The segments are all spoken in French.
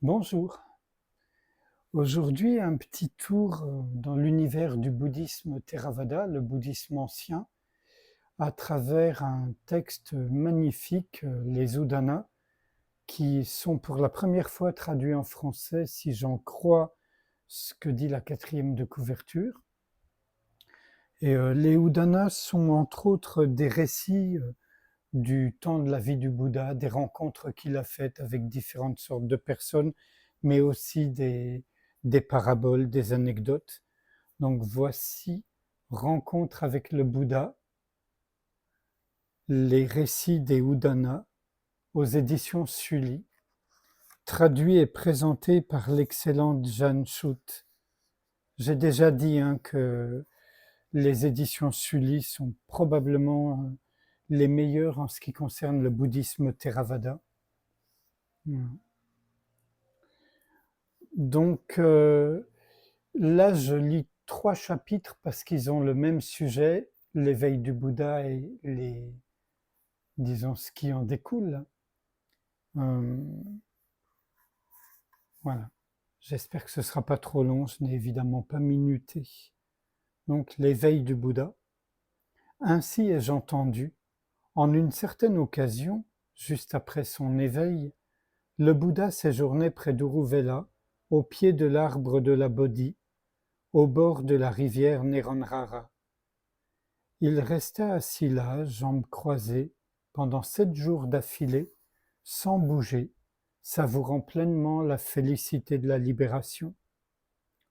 Bonjour. Aujourd'hui, un petit tour dans l'univers du bouddhisme Theravada, le bouddhisme ancien, à travers un texte magnifique, les Udanas, qui sont pour la première fois traduits en français, si j'en crois ce que dit la quatrième de couverture. Et les Udanas sont entre autres des récits du temps de la vie du Bouddha, des rencontres qu'il a faites avec différentes sortes de personnes, mais aussi des paraboles, des anecdotes. Donc voici Rencontre avec le Bouddha, les récits des Udanas aux éditions Sully, traduit et présenté par l'excellente Jeanne Schutt. J'ai déjà dit que les éditions Sully sont probablement les meilleures en ce qui concerne le bouddhisme Theravada. Donc là, je lis 3 chapitres parce qu'ils ont le même sujet, l'éveil du Bouddha et disons, ce qui en découle. Voilà. J'espère que ce ne sera pas trop long, je n'ai évidemment pas minuté. Donc, l'éveil du Bouddha. Ainsi ai-je entendu, en une certaine occasion, juste après son éveil, le Bouddha séjournait près d'Uruvela, au pied de l'arbre de la Bodhi, au bord de la rivière Neranrara. Il resta assis là, jambes croisées, pendant 7 jours d'affilée, sans bouger, savourant pleinement la félicité de la libération.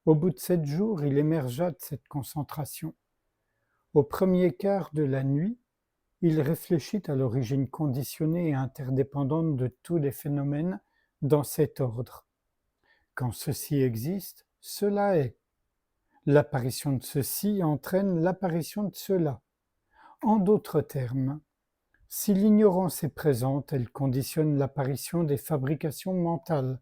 Au bout de 7 jours, il émergea de cette concentration. Au premier quart de la nuit, il réfléchit à l'origine conditionnée et interdépendante de tous les phénomènes dans cet ordre. Quand ceci existe, cela est. L'apparition de ceci entraîne l'apparition de cela. En d'autres termes, si l'ignorance est présente, elle conditionne l'apparition des fabrications mentales.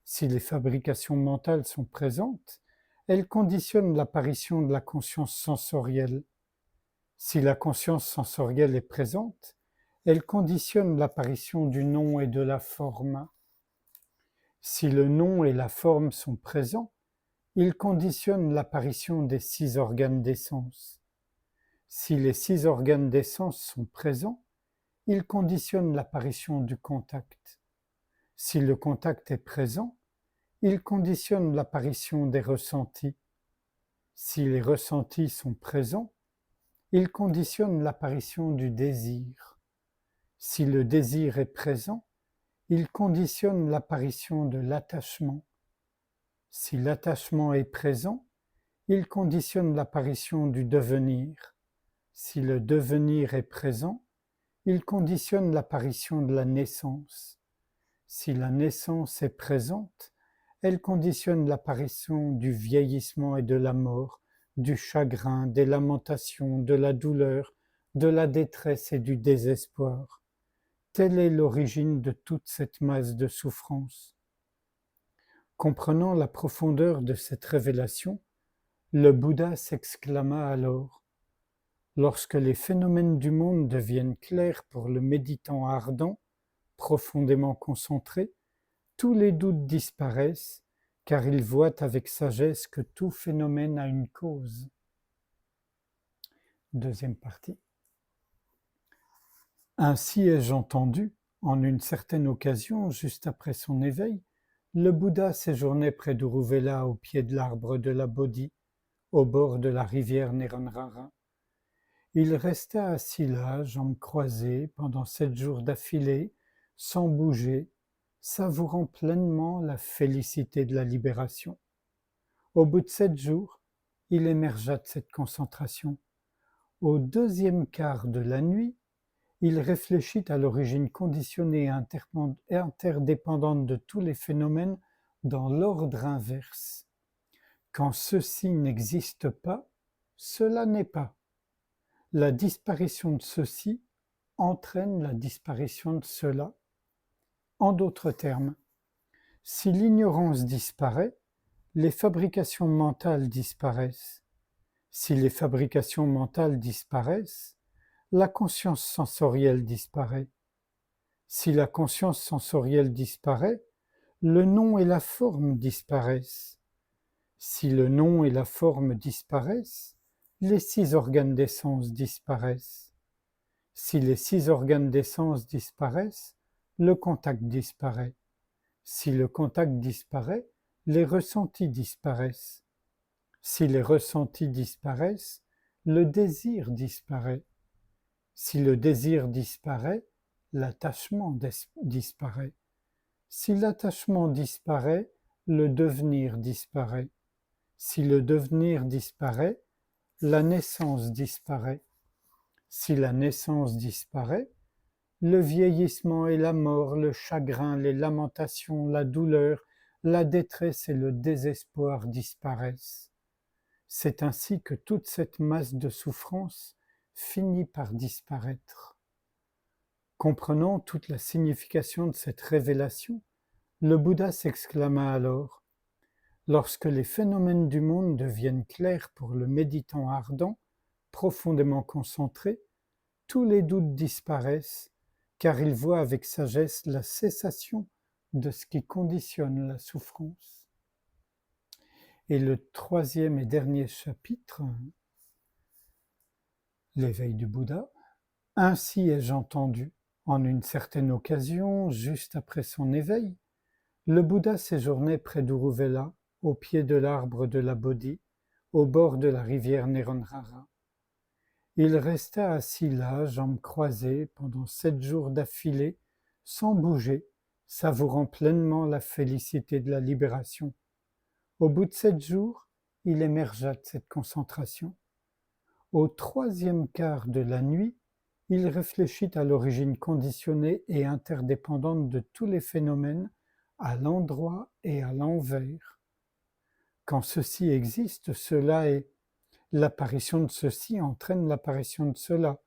Si les fabrications mentales sont présentes, elles conditionnent l'apparition de la conscience sensorielle. Si la conscience sensorielle est présente, elle conditionne l'apparition du nom et de la forme. Si le nom et la forme sont présents, ils conditionnent l'apparition des 6 organes des sens. Si les 6 organes des sens sont présents, ils conditionnent l'apparition du contact. Si le contact est présent, il conditionne l'apparition des ressentis. Si les ressentis sont présents, il conditionne l'apparition du désir. Si le désir est présent, il conditionne l'apparition de l'attachement. Si l'attachement est présent, il conditionne l'apparition du devenir. Si le devenir est présent, il conditionne l'apparition de la naissance. Si la naissance est présente, elle conditionne l'apparition du vieillissement et de la mort, du chagrin, des lamentations, de la douleur, de la détresse et du désespoir. Telle est l'origine de toute cette masse de souffrance. Comprenant la profondeur de cette révélation, le Bouddha s'exclama alors : « Lorsque les phénomènes du monde deviennent clairs pour le méditant ardent, profondément concentré, tous les doutes disparaissent, car il voit avec sagesse que tout phénomène a une cause. » Deuxième partie. Ainsi ai-je entendu, en une certaine occasion, juste après son éveil, le Bouddha séjournait près d'Uruvela au pied de l'arbre de la Bodhi, au bord de la rivière Neranrara. Il resta assis là, jambes croisées, pendant 7 jours d'affilée, sans bouger, savourant pleinement la félicité de la libération. Au bout de 7 jours, il émergea de cette concentration. Au deuxième quart de la nuit, il réfléchit à l'origine conditionnée et interdépendante de tous les phénomènes dans l'ordre inverse. Quand ceci n'existe pas, cela n'est pas. La disparition de ceci entraîne la disparition de cela. En d'autres termes, si l'ignorance disparaît, les fabrications mentales disparaissent. Si les fabrications mentales disparaissent, la conscience sensorielle disparaît. Si la conscience sensorielle disparaît, le nom et la forme disparaissent. Si le nom et la forme disparaissent, les 6 organes d'essence disparaissent. Si les 6 organes d'essence disparaissent, le contact disparaît. Si le contact disparaît, les ressentis disparaissent. Si les ressentis disparaissent, le désir disparaît. Si le désir disparaît, l'attachement disparaît. Si l'attachement disparaît, le devenir disparaît. Si le devenir disparaît, la naissance disparaît. Si la naissance disparaît, le vieillissement et la mort, le chagrin, les lamentations, la douleur, la détresse et le désespoir disparaissent. C'est ainsi que toute cette masse de souffrance finit par disparaître. Comprenant toute la signification de cette révélation, le Bouddha s'exclama alors : « Lorsque les phénomènes du monde deviennent clairs pour le méditant ardent, profondément concentré, tous les doutes disparaissent, car il voit avec sagesse la cessation de ce qui conditionne la souffrance. » Et le 3e et dernier chapitre, l'éveil du Bouddha. Ainsi ai-je entendu, en une certaine occasion, juste après son éveil, le Bouddha séjournait près d'Uruvela, au pied de l'arbre de la Bodhi, au bord de la rivière Neranjara. Il resta assis là, jambes croisées, pendant 7 jours d'affilée, sans bouger, savourant pleinement la félicité de la libération. Au bout de 7 jours, il émergea de cette concentration. Au 3e quart de la nuit, il réfléchit à l'origine conditionnée et interdépendante de tous les phénomènes, à l'endroit et à l'envers. Quand ceci existe, cela est. L'apparition de ceci entraîne l'apparition de cela.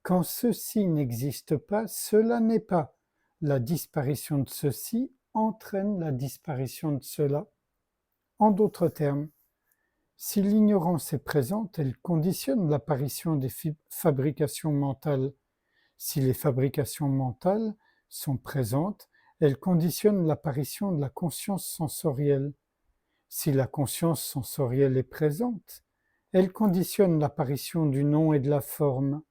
Quand ceci n'existe pas, cela n'est pas. La disparition de ceci entraîne la disparition de cela. En d'autres termes, si l'ignorance est présente, elle conditionne l'apparition des fabrications mentales. Si les fabrications mentales sont présentes, elles conditionnent l'apparition de la conscience sensorielle. Si la conscience sensorielle est présente, elle conditionne l'apparition du nom et de la forme.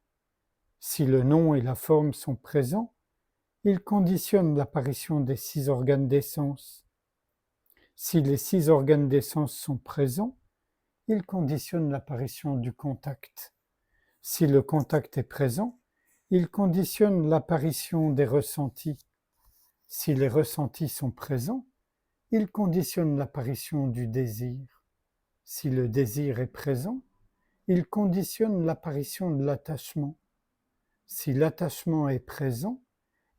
Si le nom et la forme sont présents, ils conditionnent l'apparition des 6 organes d'essence. Si les 6 organes d'essence sont présents, ils conditionnent l'apparition du contact. Si le contact est présent, il conditionne l'apparition des ressentis. Si les ressentis sont présents, il conditionne l'apparition du désir. Si le désir est présent, il conditionne l'apparition de l'attachement. Si l'attachement est présent,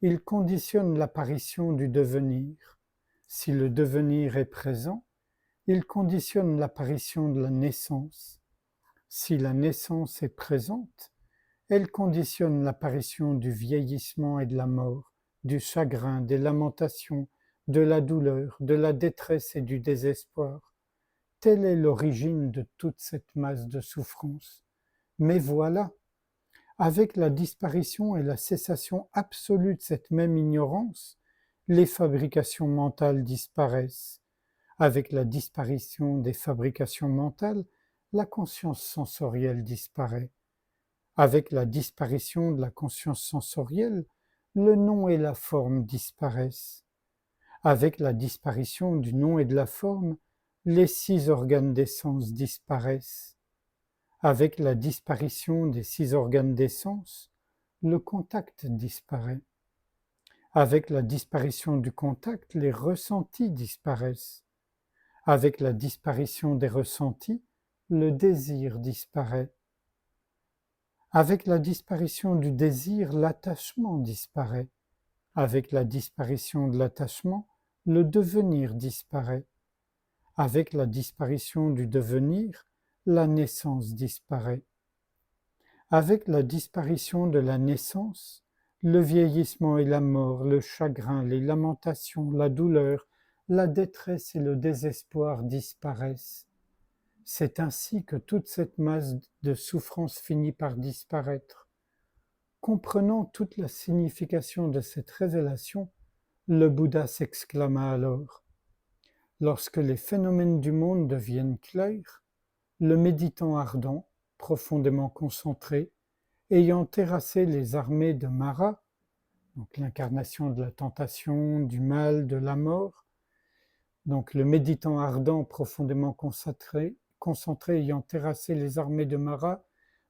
il conditionne l'apparition du devenir. Si le devenir est présent, il conditionne l'apparition de la naissance. Si la naissance est présente, elle conditionne l'apparition du vieillissement et de la mort, du chagrin, des lamentations, de la douleur, de la détresse et du désespoir. Telle est l'origine de toute cette masse de souffrance. Mais voilà, avec la disparition et la cessation absolue de cette même ignorance, les fabrications mentales disparaissent. Avec la disparition des fabrications mentales, la conscience sensorielle disparaît. Avec la disparition de la conscience sensorielle, le nom et la forme disparaissent. Avec la disparition du nom et de la forme, les 6 organes d'essence disparaissent. Avec la disparition des 6 organes d'essence, le contact disparaît. Avec la disparition du contact, les ressentis disparaissent. Avec la disparition des ressentis, le désir disparaît. Avec la disparition du désir, l'attachement disparaît. Avec la disparition de l'attachement, le devenir disparaît. Avec la disparition du devenir, la naissance disparaît. Avec la disparition de la naissance, le vieillissement et la mort, le chagrin, les lamentations, la douleur, la détresse et le désespoir disparaissent. C'est ainsi que toute cette masse de souffrance finit par disparaître. Comprenant toute la signification de cette révélation, Le Bouddha s'exclama alors: lorsque les phénomènes du monde deviennent clairs, le méditant ardent, profondément concentré, ayant terrassé les armées de Mara, donc l'incarnation de la tentation, du mal, de la mort, donc le méditant ardent, profondément concentré ayant terrassé les armées de Mara,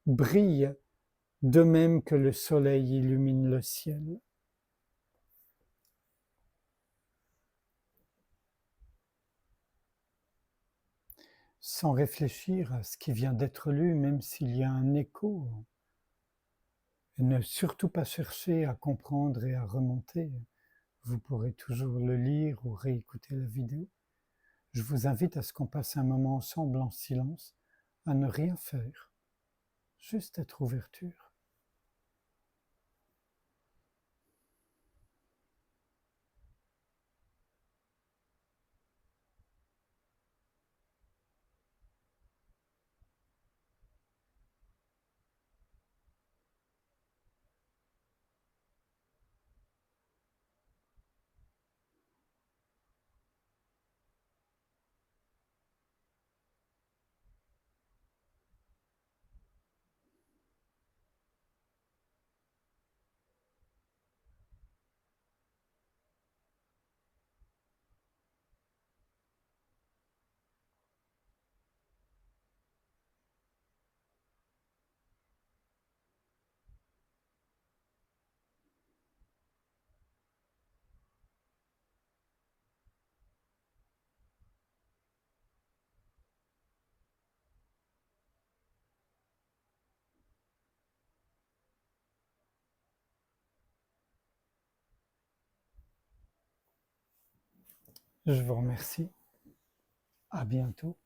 brille de même que le soleil illumine le ciel. Sans réfléchir à ce qui vient d'être lu, même s'il y a un écho, et ne surtout pas chercher à comprendre et à remonter. Vous pourrez toujours le lire ou réécouter la vidéo. Je vous invite à ce qu'on passe un moment ensemble en silence, à ne rien faire, juste être ouverture. Je vous remercie. À bientôt.